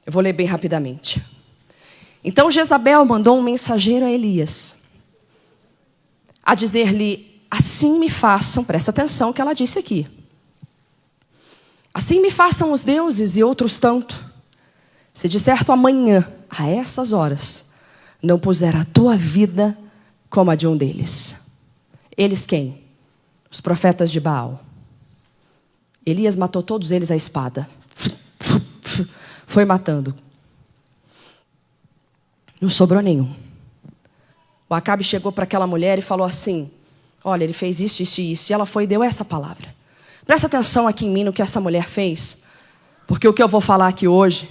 Eu vou ler bem rapidamente. Então Jezabel mandou um mensageiro a Elias, a dizer-lhe: assim me façam, presta atenção que ela disse aqui, assim me façam os deuses e outros tanto, se de certo amanhã, a essas horas, não puser a tua vida como a de um deles. Eles quem? Os profetas de Baal. Elias matou todos eles à espada. Foi matando. Não sobrou nenhum. O Acabe chegou para aquela mulher e falou assim: olha, ele fez isso, isso e isso. E ela foi e deu essa palavra. Presta atenção aqui em mim no que essa mulher fez, porque o que eu vou falar aqui hoje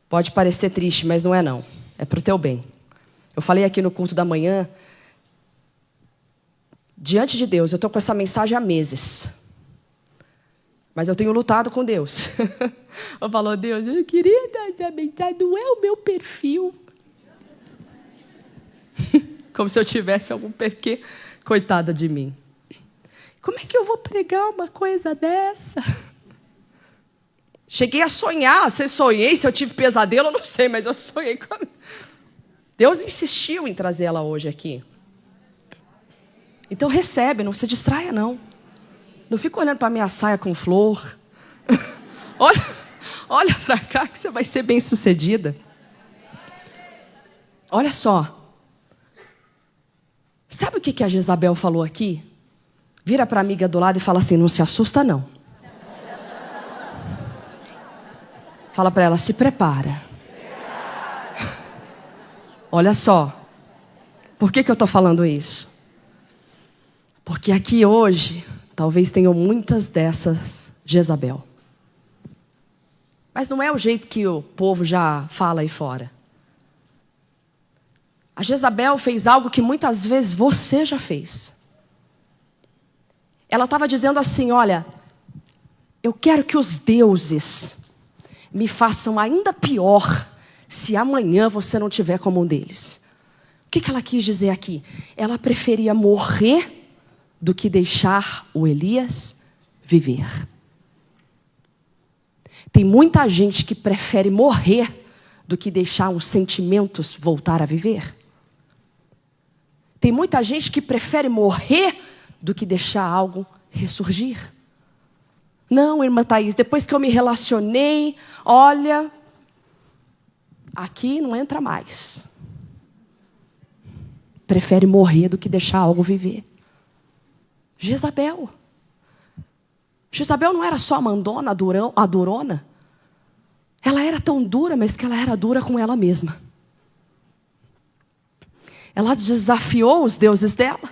pode parecer triste, mas não é não. É para o teu bem. Eu falei aqui no culto da manhã, diante de Deus, eu estou com essa mensagem há meses. Mas eu tenho lutado com Deus. Eu falo: Deus, eu queria dar essa mensagem, não é o meu perfil. Como se eu tivesse algum perfil. Coitada de mim. Como é que eu vou pregar uma coisa dessa? Cheguei a sonhar. Se eu sonhei, se eu tive pesadelo, eu não sei, mas eu sonhei com... Deus insistiu em trazer ela hoje aqui. Então recebe, não se distraia não. Não fica olhando para a minha saia com flor. Olha para cá que você vai ser bem sucedida. Olha só. Sabe o que a Jezabel falou aqui? Vira para a amiga do lado e fala assim: não se assusta não. Fala para ela: se prepara. Olha só. Por que eu estou falando isso? Porque aqui hoje, talvez tenham muitas dessas Jezabel. Mas não é o jeito que o povo já fala aí fora. A Jezabel fez algo que muitas vezes você já fez. Ela estava dizendo assim: olha, eu quero que os deuses me façam ainda pior se amanhã você não tiver como um deles. O que ela quis dizer aqui? Ela preferia morrer do que deixar o Elias viver. Tem muita gente que prefere morrer do que deixar os sentimentos voltar a viver. Tem muita gente que prefere morrer do que deixar algo ressurgir. Não, irmã Thaís, depois que eu me relacionei, olha, aqui não entra mais. Prefere morrer do que deixar algo viver. Jezabel. Jezabel não era só a mandona, a durona. Ela era tão dura, mas que ela era dura com ela mesma. Ela desafiou os deuses dela.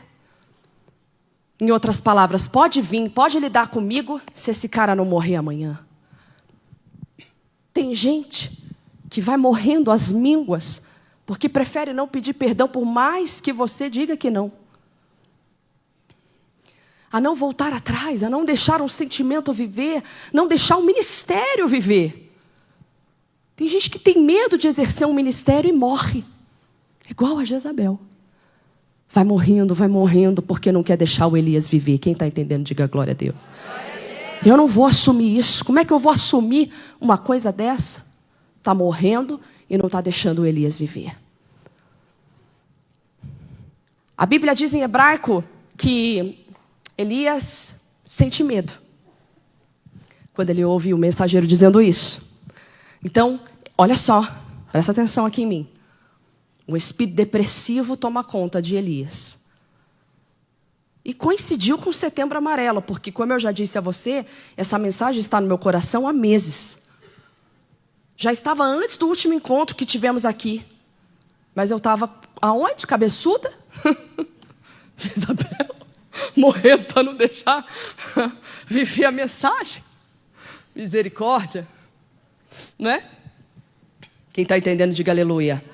Em outras palavras, pode vir, pode lidar comigo se esse cara não morrer amanhã. Tem gente que vai morrendo às mínguas porque prefere não pedir perdão por mais que você diga que não. A não voltar atrás, a não deixar um sentimento viver, não deixar um ministério viver. Tem gente que tem medo de exercer um ministério e morre. Igual a Jezabel. Vai morrendo porque não quer deixar o Elias viver. Quem está entendendo, diga glória a Deus. Eu não vou assumir isso. Como é que eu vou assumir uma coisa dessa? Está morrendo e não está deixando o Elias viver. A Bíblia diz em hebraico que Elias sente medo quando ele ouve o mensageiro dizendo isso. Então, olha só, presta atenção aqui em mim. O espírito depressivo toma conta de Elias. E coincidiu com o Setembro Amarelo, porque, como eu já disse a você, essa mensagem está no meu coração há meses. Já estava antes do último encontro que tivemos aqui. Mas eu estava aonde? Cabeçuda? Isabel, morrendo para não deixar viver a mensagem. Misericórdia. Não é? Quem está entendendo, diga aleluia.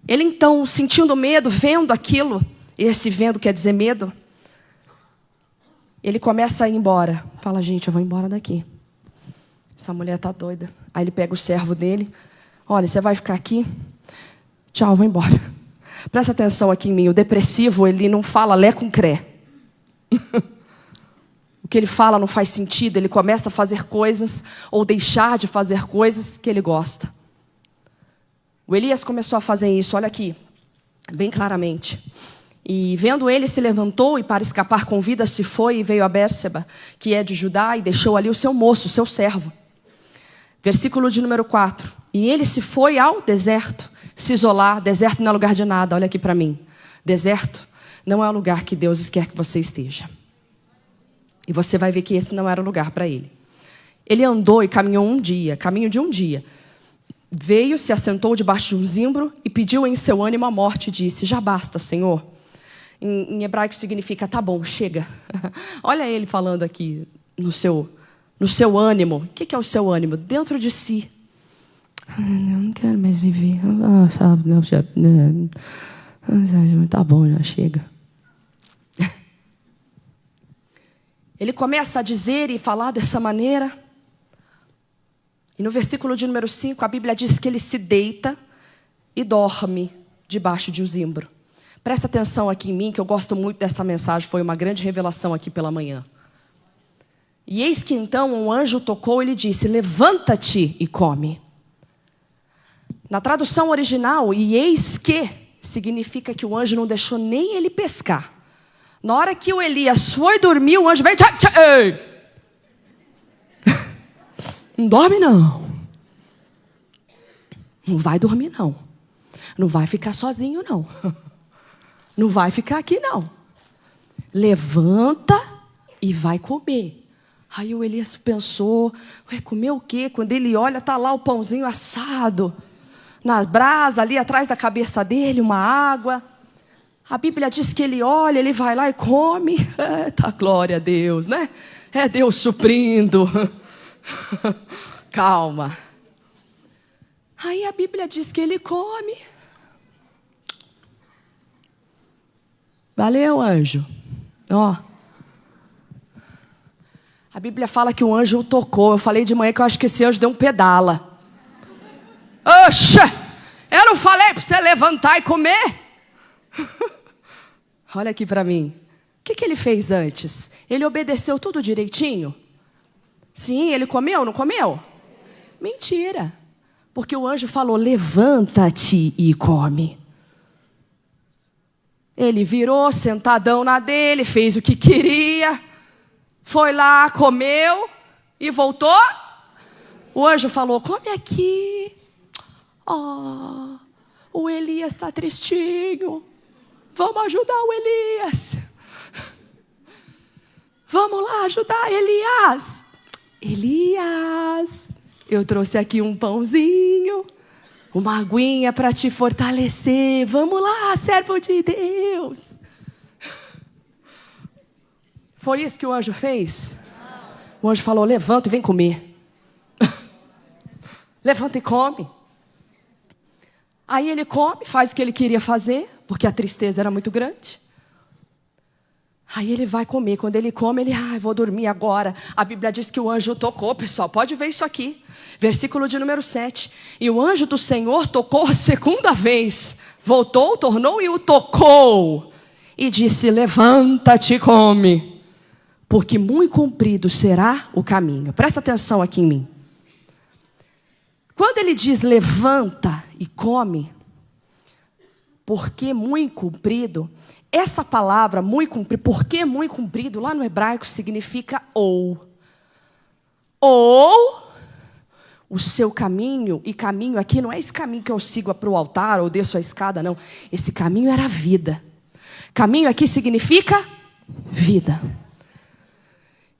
Ele então, sentindo medo, vendo aquilo, esse vendo quer dizer medo, ele começa a ir embora. Fala: gente, eu vou embora daqui. Essa mulher está doida. Aí ele pega o servo dele. Olha, você vai ficar aqui? Tchau, vou embora. Presta atenção aqui em mim. O depressivo, ele não fala lé com cré. O que ele fala não faz sentido, ele começa a fazer coisas ou deixar de fazer coisas que ele gosta. O Elias começou a fazer isso, olha aqui, bem claramente. E vendo ele, se levantou e para escapar com vida se foi e veio a Bérseba, que é de Judá, e deixou ali o seu moço, o seu servo. Versículo de número 4. E ele se foi ao deserto, se isolar. Deserto não é lugar de nada, olha aqui para mim. Deserto não é o lugar que Deus quer que você esteja. E você vai ver que esse não era o lugar para ele. Ele andou e caminhou caminho de um dia. Veio, se assentou debaixo de um zimbro e pediu em seu ânimo a morte e disse, já basta, Senhor. Em hebraico significa, tá bom, chega. Olha ele falando aqui no seu ânimo. O que é o seu ânimo? Dentro de si. Eu não quero mais viver. Tá bom, já chega. Ele começa a dizer e falar dessa maneira. E no versículo de número 5, a Bíblia diz que ele se deita e dorme debaixo de um zimbro. Presta atenção aqui em mim, que eu gosto muito dessa mensagem. Foi uma grande revelação aqui pela manhã. E eis que então um anjo tocou e lhe disse, levanta-te e come. Na tradução original, e eis que, significa que o anjo não deixou nem ele pescar. Na hora que o Elias foi dormir, o anjo veio... Ei! Não dorme não. Não vai dormir não. Não vai ficar sozinho não. Não vai ficar aqui não. Levanta e vai comer. Aí o Elias pensou, vai comer o quê? Quando ele olha, está lá o pãozinho assado, na brasa, ali atrás da cabeça dele, uma água. A Bíblia diz que ele olha, ele vai lá e come. Tá, glória a Deus, né? É Deus suprindo. Calma. Aí a Bíblia diz que ele come. Valeu, anjo. Ó. A Bíblia fala que o anjo o tocou. Eu falei de manhã que eu acho que esse anjo deu um pedala. Oxa! Eu não falei para você levantar e comer? Olha aqui para mim. O que ele fez antes? Ele obedeceu tudo direitinho? Sim, ele comeu, não comeu? Mentira. Porque o anjo falou, levanta-te e come. Ele virou, sentadão na dele, fez o que queria. Foi lá, comeu e voltou. O anjo falou, come aqui. Oh, o Elias está tristinho. Vamos ajudar o Elias. Vamos lá ajudar Elias. Elias, eu trouxe aqui um pãozinho, uma aguinha para te fortalecer. Vamos lá, servo de Deus. Foi isso que o anjo fez? O anjo falou, levanta e vem comer. Levanta e come. Aí ele come, faz o que ele queria fazer, porque a tristeza era muito grande. Aí ele vai comer. Quando ele come, ele, vou dormir agora. A Bíblia diz que o anjo tocou, pessoal. Pode ver isso aqui. Versículo de número 7. E o anjo do Senhor tocou a segunda vez. Voltou, tornou e o tocou. E disse, levanta-te e come. Porque muito comprido será o caminho. Presta atenção aqui em mim. Quando ele diz levanta e come, porque muito comprido, essa palavra muito comprido, porque muito comprido, lá no hebraico significa ou. Ou o seu caminho, e caminho aqui não é esse caminho que eu sigo para o altar ou desço a escada, não. Esse caminho era a vida. Caminho aqui significa vida.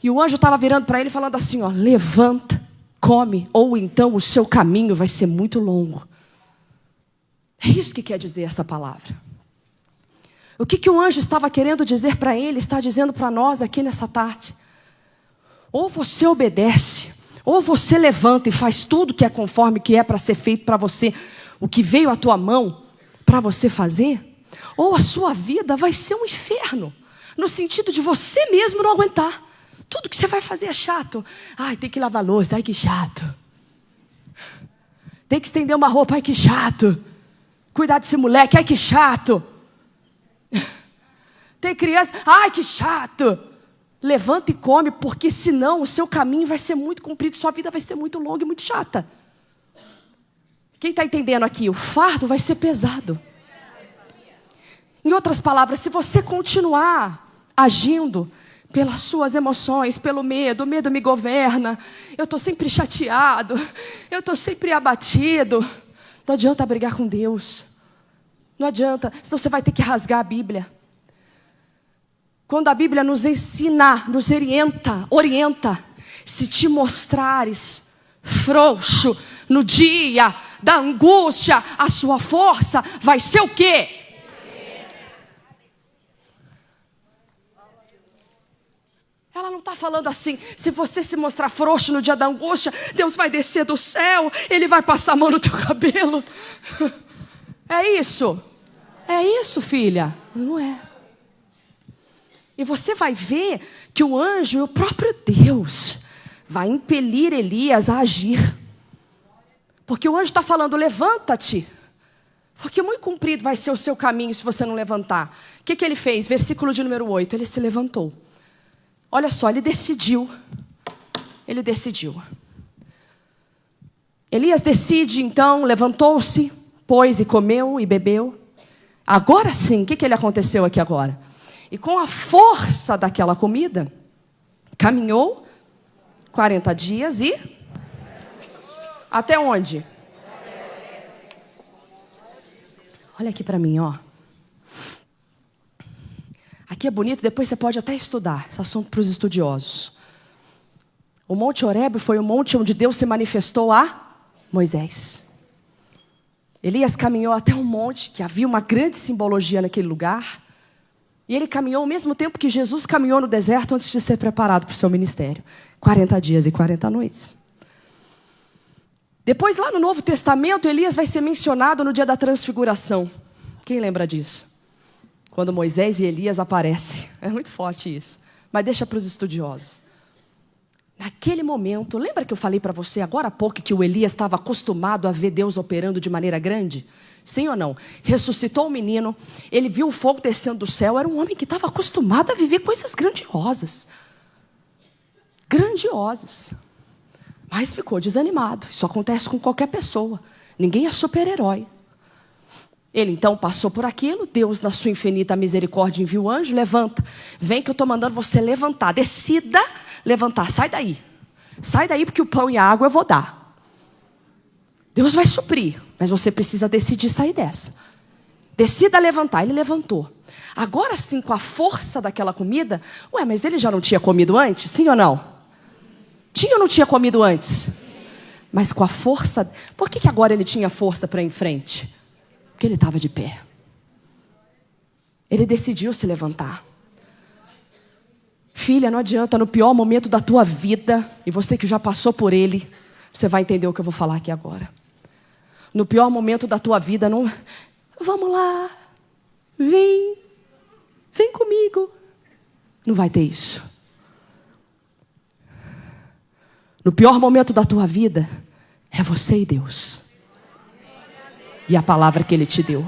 E o anjo estava virando para ele falando assim, ó, levanta, come, ou então o seu caminho vai ser muito longo. É isso que quer dizer essa palavra. O que o anjo estava querendo dizer para ele, está dizendo para nós aqui nessa tarde. Ou você obedece, ou você levanta e faz tudo que é conforme que é para ser feito para você, o que veio à tua mão para você fazer, ou a sua vida vai ser um inferno, no sentido de você mesmo não aguentar. Tudo que você vai fazer é chato. Ai, tem que lavar a louça, ai que chato. Tem que estender uma roupa, ai que chato. Cuidar desse moleque, ai que chato. Tem criança, ai que chato. Levanta e come, porque senão o seu caminho vai ser muito comprido, sua vida vai ser muito longa e muito chata. Quem está entendendo aqui? O fardo vai ser pesado. Em outras palavras, se você continuar agindo pelas suas emoções, pelo medo, o medo me governa, eu estou sempre chateado, eu estou sempre abatido, não adianta brigar com Deus. Não adianta, senão você vai ter que rasgar a Bíblia. Quando a Bíblia nos ensina, nos orienta, se te mostrares frouxo no dia da angústia, a sua força vai ser o quê? Ela não está falando assim, se você se mostrar frouxo no dia da angústia, Deus vai descer do céu, Ele vai passar a mão no teu cabelo. É isso? É isso, filha? Não é. E você vai ver que o anjo e o próprio Deus vai impelir Elias a agir. Porque o anjo está falando, levanta-te. Porque muito comprido vai ser o seu caminho se você não levantar. O que ele fez? Versículo de número 8, ele se levantou. Olha só, ele decidiu. Ele decidiu. Elias decide, então, levantou-se, pôs e comeu e bebeu. Agora sim, o que ele aconteceu aqui agora? E com a força daquela comida, caminhou 40 dias e... Até onde? Olha aqui para mim, ó. Aqui é bonito, depois você pode até estudar. Esse assunto para os estudiosos. O Monte Horebe foi o monte onde Deus se manifestou a Moisés. Elias caminhou até um monte, que havia uma grande simbologia naquele lugar. E ele caminhou ao mesmo tempo que Jesus caminhou no deserto antes de ser preparado para o seu ministério. 40 dias e 40 noites. Depois, lá no Novo Testamento, Elias vai ser mencionado no dia da transfiguração. Quem lembra disso? Quando Moisés e Elias aparecem. É muito forte isso. Mas deixa para os estudiosos. Naquele momento, lembra que eu falei para você agora há pouco que o Elias estava acostumado a ver Deus operando de maneira grande? Sim ou não? Ressuscitou o menino, ele viu o fogo descendo do céu, era um homem que estava acostumado a viver coisas grandiosas. Grandiosas. Mas ficou desanimado. Isso acontece com qualquer pessoa. Ninguém é super-herói. Ele então passou por aquilo, Deus na sua infinita misericórdia enviou o anjo, levanta. Vem que eu estou mandando você levantar. Decida levantar, sai daí. Sai daí porque o pão e a água eu vou dar. Deus vai suprir, mas você precisa decidir sair dessa. Decida levantar, ele levantou. Agora sim, com a força daquela comida, mas ele já não tinha comido antes? Sim ou não? Tinha ou não tinha comido antes? Mas com a força, por que agora ele tinha força para ir em frente? Porque ele estava de pé. Ele decidiu se levantar. Filha, não adianta, no pior momento da tua vida, e você que já passou por ele, você vai entender o que eu vou falar aqui agora. No pior momento da tua vida, não... Vamos lá, vem comigo. Não vai ter isso. No pior momento da tua vida, é você e Deus. E a palavra que Ele te deu.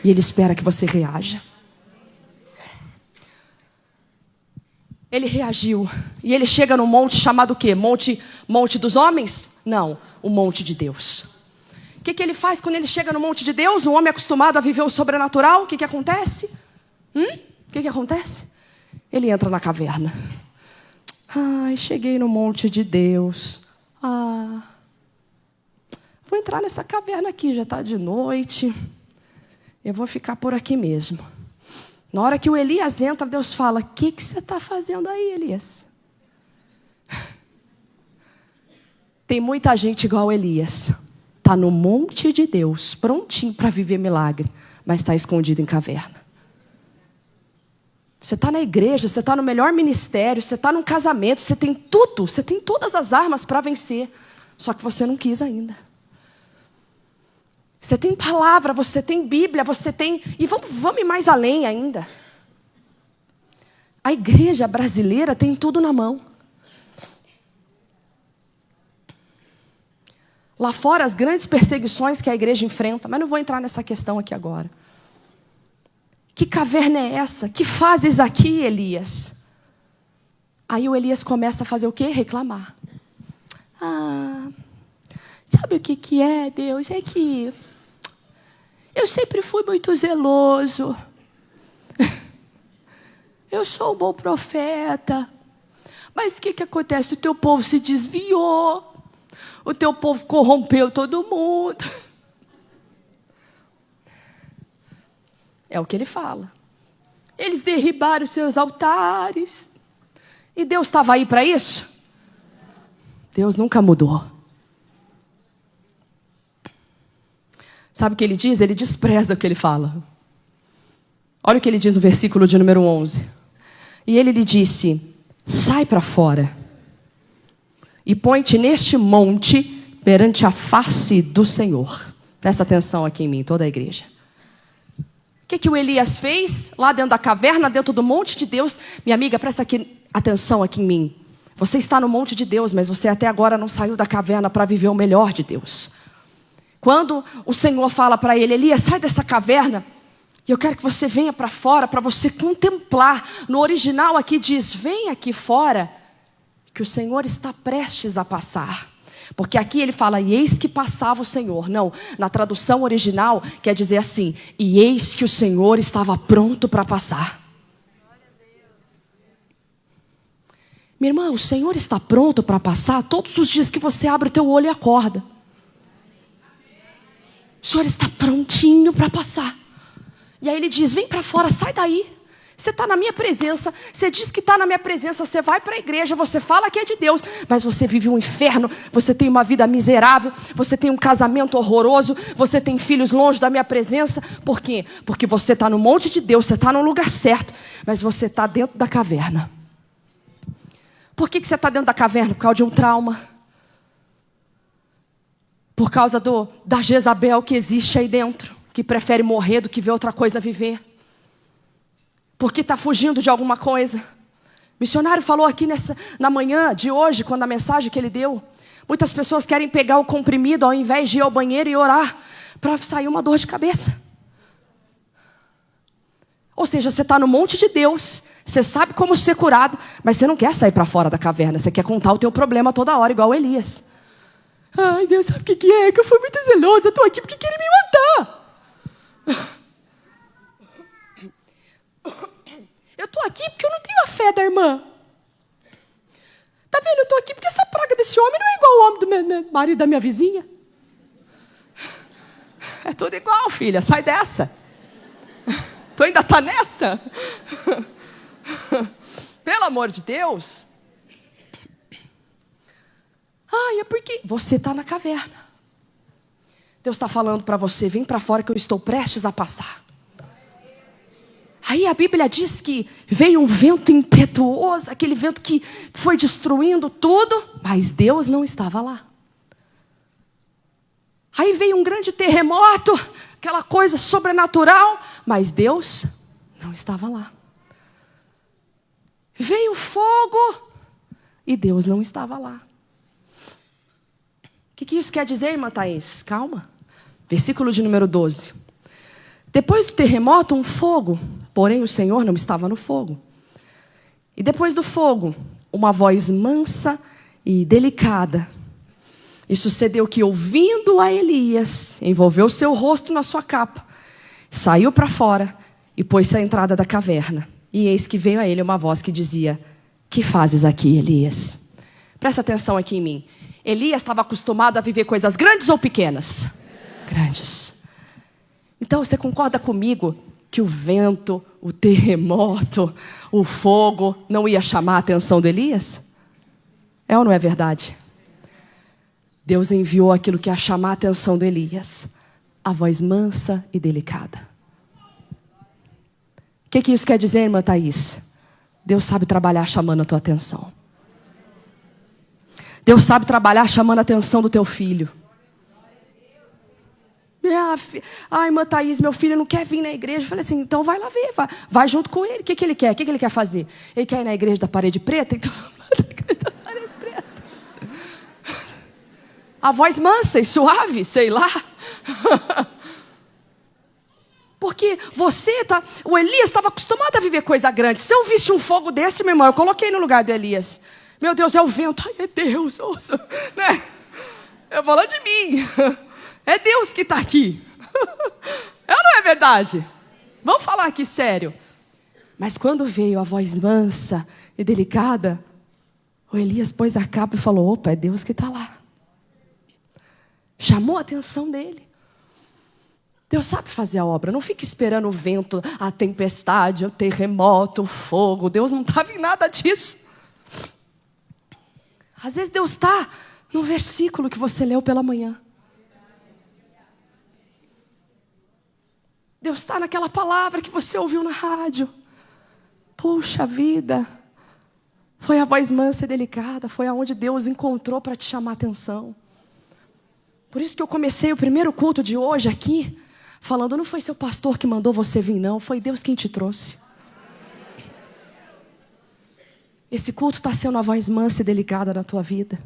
E Ele espera que você reaja. Ele reagiu. E ele chega num monte chamado o quê? Monte dos homens? Não, o monte de Deus. O que ele faz quando ele chega no monte de Deus? Um homem acostumado a viver o sobrenatural, o que acontece? O que acontece? Ele entra na caverna. Ai, cheguei no monte de Deus. Vou entrar nessa caverna aqui, já está de noite. Eu vou ficar por aqui mesmo. Na hora que o Elias entra, Deus fala, o que você está fazendo aí, Elias? Tem muita gente igual a Elias. Está no monte de Deus, prontinho para viver milagre, mas está escondido em caverna. Você está na igreja, você está no melhor ministério, você está num casamento, você tem tudo, você tem todas as armas para vencer. Só que você não quis ainda. Você tem palavra, você tem Bíblia, você tem... E vamos ir mais além ainda. A igreja brasileira tem tudo na mão. Lá fora, as grandes perseguições que a igreja enfrenta, mas não vou entrar nessa questão aqui agora. Que caverna é essa? Que fazes aqui, Elias? Aí o Elias começa a fazer o quê? Reclamar. Sabe o que é, Deus? É que eu sempre fui muito zeloso. Eu sou um bom profeta. Mas o que acontece? O teu povo se desviou. O teu povo corrompeu todo mundo. É o que ele fala. Eles derribaram seus altares. E Deus estava aí para isso? Deus nunca mudou. Sabe o que ele diz? Ele despreza o que ele fala. Olha o que ele diz no versículo de número 11. E ele lhe disse: sai para fora e põe-te neste monte perante a face do Senhor. Presta atenção aqui em mim, toda a igreja. O que o Elias fez lá dentro da caverna, dentro do monte de Deus? Minha amiga, presta atenção aqui em mim. Você está no monte de Deus, mas você até agora não saiu da caverna para viver o melhor de Deus. Quando o Senhor fala para ele: Elias, sai dessa caverna, e eu quero que você venha para fora, para você contemplar. No original aqui diz: vem aqui fora, que o Senhor está prestes a passar. Porque aqui ele fala: e eis que passava o Senhor. Não, na tradução original quer dizer assim: e eis que o Senhor estava pronto para passar. Minha irmã, o Senhor está pronto para passar todos os dias que você abre o teu olho e acorda. O Senhor está prontinho para passar. E aí ele diz: vem para fora, sai daí. Você está na minha presença, você diz que está na minha presença, você vai para a igreja, você fala que é de Deus, mas você vive um inferno, você tem uma vida miserável, você tem um casamento horroroso, você tem filhos longe da minha presença. Por quê? Porque você está no monte de Deus, você está no lugar certo, mas você está dentro da caverna. Por que você está dentro da caverna? Por causa de um trauma. Por causa da Jezabel que existe aí dentro, que prefere morrer do que ver outra coisa viver. Porque está fugindo de alguma coisa. O missionário falou aqui na manhã de hoje, quando a mensagem que ele deu. Muitas pessoas querem pegar o comprimido ao invés de ir ao banheiro e orar para sair uma dor de cabeça. Ou seja, você está no monte de Deus, você sabe como ser curado, mas você não quer sair para fora da caverna, você quer contar o teu problema toda hora, igual Elias. Ai, Deus, sabe o que é? Que eu fui muito zeloso, eu estou aqui porque querem me matar. Eu estou aqui porque eu não tenho a fé da irmã. Está vendo? Eu estou aqui porque essa praga desse homem não é igual ao homem do meu marido da minha vizinha. É tudo igual, filha, sai dessa. Tu ainda está nessa? Pelo amor de Deus. Ai, é porque você está na caverna. Deus está falando para você: vem para fora que eu estou prestes a passar. Aí a Bíblia diz que veio um vento impetuoso, aquele vento que foi destruindo tudo, mas Deus não estava lá. Aí veio um grande terremoto, aquela coisa sobrenatural, mas Deus não estava lá. Veio fogo e Deus não estava lá. O que isso quer dizer, irmã Thaís? Calma. Versículo de número 12. Depois do terremoto, um fogo, porém o Senhor não estava no fogo. E depois do fogo, uma voz mansa e delicada. E sucedeu que, ouvindo a Elias, envolveu seu rosto na sua capa, saiu para fora e pôs-se à entrada da caverna. E eis que veio a ele uma voz que dizia: que fazes aqui, Elias? Presta atenção aqui em mim. Elias estava acostumado a viver coisas grandes ou pequenas? Grandes. Então você concorda comigo que o vento, o terremoto, o fogo não ia chamar a atenção do Elias? É ou não é verdade? Deus enviou aquilo que ia chamar a atenção do Elias, a voz mansa e delicada. O que isso quer dizer, irmã Thaís? Deus sabe trabalhar chamando a tua atenção. Deus sabe trabalhar chamando a atenção do teu filho. Ai, irmã Thaís, meu filho não quer vir na igreja. Eu falei assim: então vai lá ver, vai junto com ele. O que ele quer? O que ele quer fazer? Ele quer ir na igreja da parede preta? Então vamos lá na igreja da parede preta. A voz mansa e suave, sei lá. Por porque o Elias estava acostumado a viver coisa grande. Se eu visse um fogo desse, meu irmão, eu coloquei no lugar do Elias. Meu Deus, é o vento. Ai, é Deus, ouça, né? Eu falo de mim. É Deus que está aqui. É ou não é verdade? Vamos falar aqui sério. Mas quando veio a voz mansa e delicada, o Elias pôs a capa e falou, opa, é Deus que está lá. Chamou a atenção dele. Deus sabe fazer a obra. Não fique esperando o vento, a tempestade, o terremoto, o fogo. Deus não estava em nada disso. Às vezes Deus está no versículo que você leu pela manhã. Deus está naquela palavra que você ouviu na rádio. Puxa vida. Foi a voz mansa e delicada. Foi aonde Deus encontrou para te chamar a atenção. Por isso que eu comecei o primeiro culto de hoje aqui, falando, não foi seu pastor que mandou você vir, não. Foi Deus quem te trouxe. Esse culto está sendo a voz mansa e delicada na tua vida.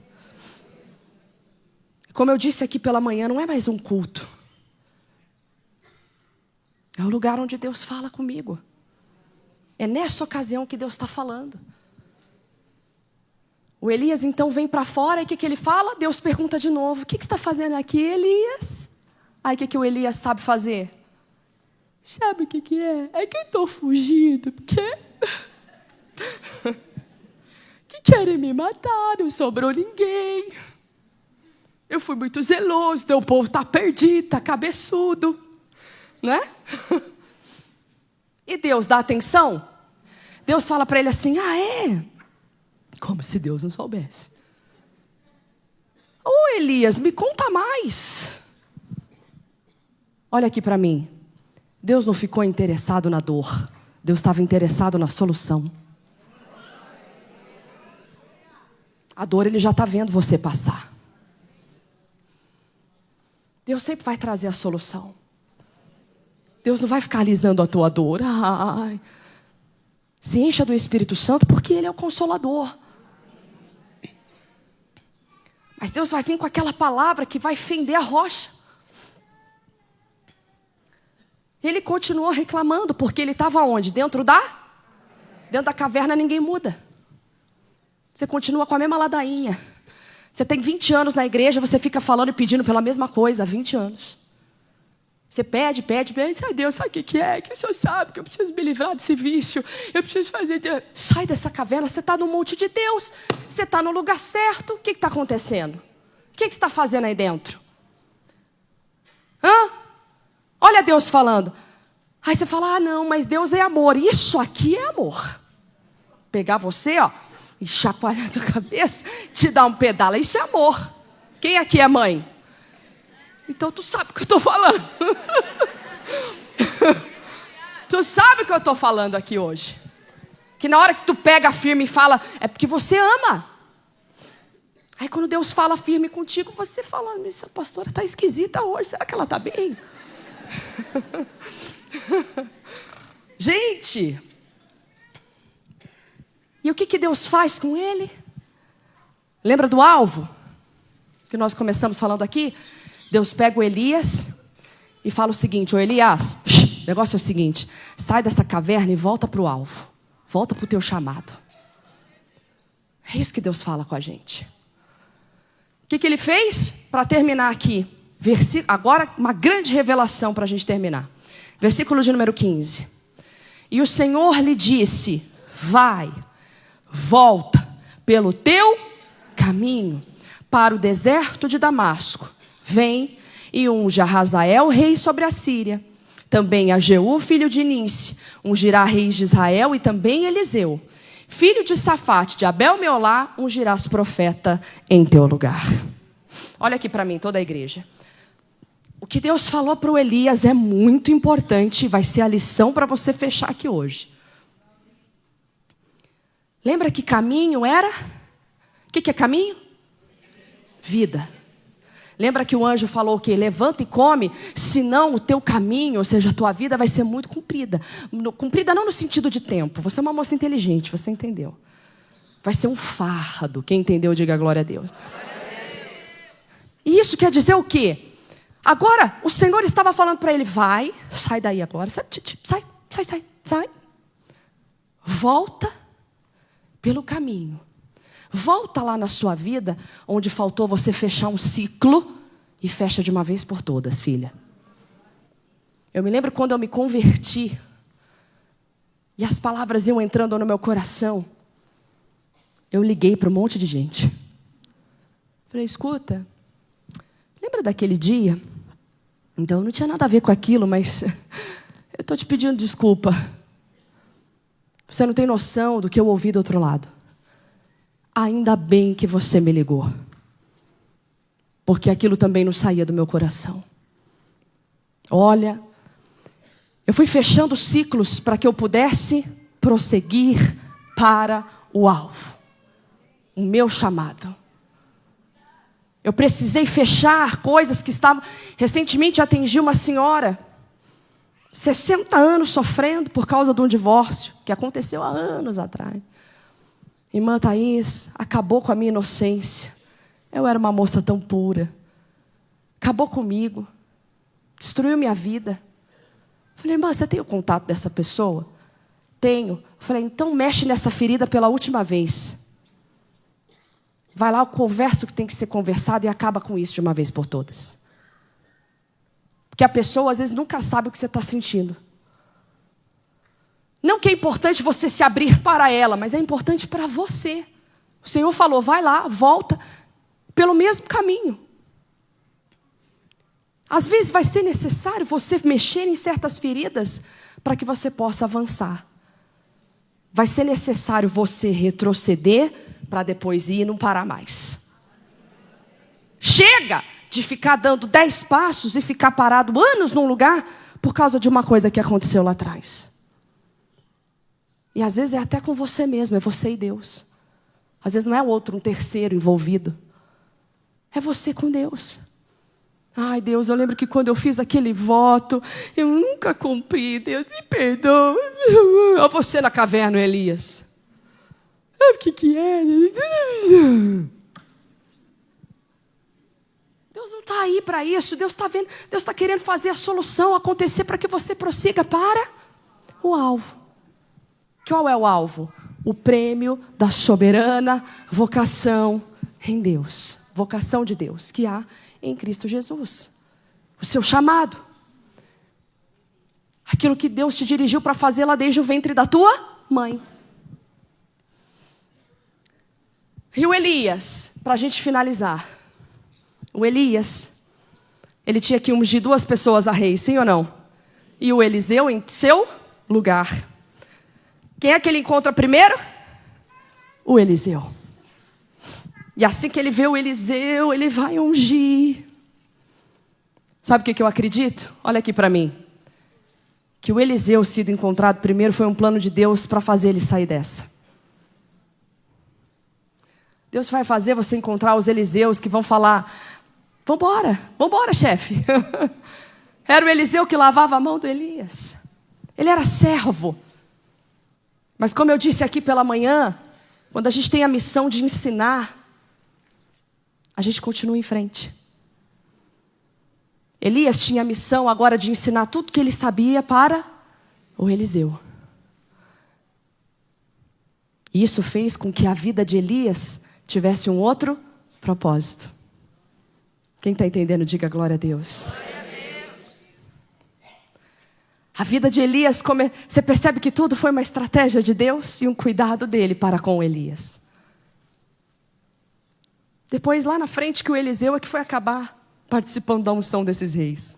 Como eu disse aqui pela manhã, não é mais um culto. É o lugar onde Deus fala comigo. É nessa ocasião que Deus está falando. O Elias então vem para fora e o que ele fala? Deus pergunta de novo, o que você está fazendo aqui, Elias? Aí o que o Elias sabe fazer? Sabe o que é? É que eu estou fugindo, porque... que querem me matar, não sobrou ninguém. Eu fui muito zeloso, então o povo está perdido, está cabeçudo. Né? E Deus dá atenção? Deus fala para ele assim, é? Como se Deus não soubesse. Ô Elias, me conta mais. Olha aqui para mim. Deus não ficou interessado na dor. Deus estava interessado na solução. A dor ele já está vendo você passar. Deus sempre vai trazer a solução. Deus não vai ficar alisando a tua dor. Ai. Se encha do Espírito Santo porque Ele é o Consolador. Mas Deus vai vir com aquela palavra que vai fender a rocha. Ele continuou reclamando porque ele estava onde? Dentro da caverna ninguém muda. Você continua com a mesma ladainha. Você tem 20 anos na igreja, você fica falando e pedindo pela mesma coisa há 20 anos. Você pede. Ai, Deus, sabe o que é? Que o Senhor sabe que eu preciso me livrar desse vício. Eu preciso fazer... Sai dessa caverna, você está no monte de Deus. Você está no lugar certo. O que está acontecendo? O que você está fazendo aí dentro? Olha Deus falando. Aí você fala, não, mas Deus é amor. Isso aqui é amor. Pegar você, e chacoalhar a tua cabeça, te dar um pedala. Isso é amor. Quem aqui é mãe? Então tu sabe o que eu estou falando. Tu sabe o que eu estou falando aqui hoje. Que na hora que tu pega firme e fala, é porque você ama. Aí quando Deus fala firme contigo, você fala, essa pastora está esquisita hoje, será que ela está bem? Gente, e o que Deus faz com ele? Lembra do alvo? Que nós começamos falando aqui? Deus pega o Elias e fala o seguinte, Elias, o negócio é o seguinte, sai dessa caverna e volta para o alvo. Volta para o teu chamado. É isso que Deus fala com a gente. O que ele fez? Para terminar aqui, agora uma grande revelação para a gente terminar. Versículo de número 15. E o Senhor lhe disse, vai, volta pelo teu caminho para o deserto de Damasco. Vem e unge a Hazael, rei sobre a Síria. Também a Jeú, filho de Ninsi, ungirá reis de Israel, e também Eliseu, filho de Safate, de Abel-Meolá, ungirás profeta em teu lugar. Olha aqui para mim, toda a igreja. O que Deus falou para o Elias é muito importante, vai ser a lição para você fechar aqui hoje. Lembra que caminho era? O que é caminho? Vida. Lembra que o anjo falou o quê? Levanta e come, senão o teu caminho, ou seja, a tua vida vai ser muito comprida. Comprida não no sentido de tempo. Você é uma moça inteligente, você entendeu. Vai ser um fardo. Quem entendeu, diga glória a Deus. E isso quer dizer o quê? Agora, o Senhor estava falando para ele, vai, sai daí agora, sai. Volta pelo caminho. Volta lá na sua vida, onde faltou você fechar um ciclo, e fecha de uma vez por todas, filha. Eu me lembro quando eu me converti, e as palavras iam entrando no meu coração, eu liguei para um monte de gente. Falei, escuta, lembra daquele dia? Então, não tinha nada a ver com aquilo, mas eu estou te pedindo desculpa. Você não tem noção do que eu ouvi do outro lado. Ainda bem que você me ligou. Porque aquilo também não saía do meu coração. Olha, eu fui fechando ciclos para que eu pudesse prosseguir para o alvo. O meu chamado. Eu precisei fechar coisas que estavam... Recentemente atendi uma senhora, 60 anos sofrendo por causa de um divórcio, que aconteceu há anos atrás. Irmã Thaís, acabou com a minha inocência. Eu era uma moça tão pura. Acabou comigo. Destruiu minha vida. Falei, irmã, você tem o contato dessa pessoa? Tenho. Falei, então mexe nessa ferida pela última vez. Vai lá, eu converso o que tem que ser conversado e acaba com isso de uma vez por todas. Porque a pessoa, às vezes, nunca sabe o que você está sentindo. Não que é importante você se abrir para ela, mas é importante para você. O Senhor falou, vai lá, volta, pelo mesmo caminho. Às vezes vai ser necessário você mexer em certas feridas para que você possa avançar. Vai ser necessário você retroceder para depois ir e não parar mais. Chega de ficar dando 10 passos e ficar parado anos num lugar por causa de uma coisa que aconteceu lá atrás. E às vezes é até com você mesmo, é você e Deus. Às vezes não é outro, um terceiro envolvido. É você com Deus. Ai, Deus, eu lembro que quando eu fiz aquele voto, eu nunca cumpri. Deus, me perdoa. Olha você na caverna, Elias. O que é? Deus não está aí para isso. Deus está vendo. Deus está querendo fazer a solução acontecer para que você prossiga para o alvo. Qual é o alvo? O prêmio da soberana vocação em Deus. Vocação de Deus que há em Cristo Jesus. O seu chamado. Aquilo que Deus te dirigiu para fazer lá desde o ventre da tua mãe. E o Elias, para a gente finalizar. O Elias, ele tinha que ungir 2 pessoas a rei, sim ou não? E o Eliseu em seu lugar. Quem é que ele encontra primeiro? O Eliseu. E assim que ele vê o Eliseu, ele vai ungir. Sabe o que eu acredito? Olha aqui para mim. Que o Eliseu sido encontrado primeiro foi um plano de Deus para fazer ele sair dessa. Deus vai fazer você encontrar os Eliseus que vão falar, vambora, chefe. Era o Eliseu que lavava a mão do Elias. Ele era servo. Mas como eu disse aqui pela manhã, quando a gente tem a missão de ensinar, a gente continua em frente. Elias tinha a missão agora de ensinar tudo que ele sabia para o Eliseu. E isso fez com que a vida de Elias tivesse um outro propósito. Quem está entendendo, diga glória a Deus. Glória a Deus. A vida de Elias, você percebe que tudo foi uma estratégia de Deus e um cuidado dele para com Elias. Depois, lá na frente, que o Eliseu é que foi acabar participando da unção desses reis.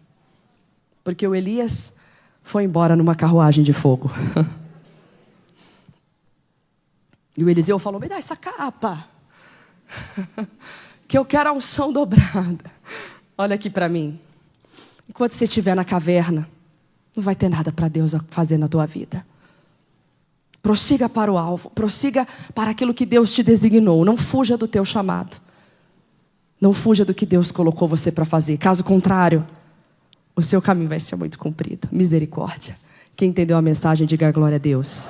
Porque o Elias foi embora numa carruagem de fogo. E o Eliseu falou, me dá essa capa. Que eu quero a unção dobrada. Olha aqui para mim. Enquanto você estiver na caverna, não vai ter nada para Deus fazer na tua vida. Prossiga para o alvo. Prossiga para aquilo que Deus te designou. Não fuja do teu chamado. Não fuja do que Deus colocou você para fazer. Caso contrário, o seu caminho vai ser muito comprido. Misericórdia. Quem entendeu a mensagem, diga glória a Deus.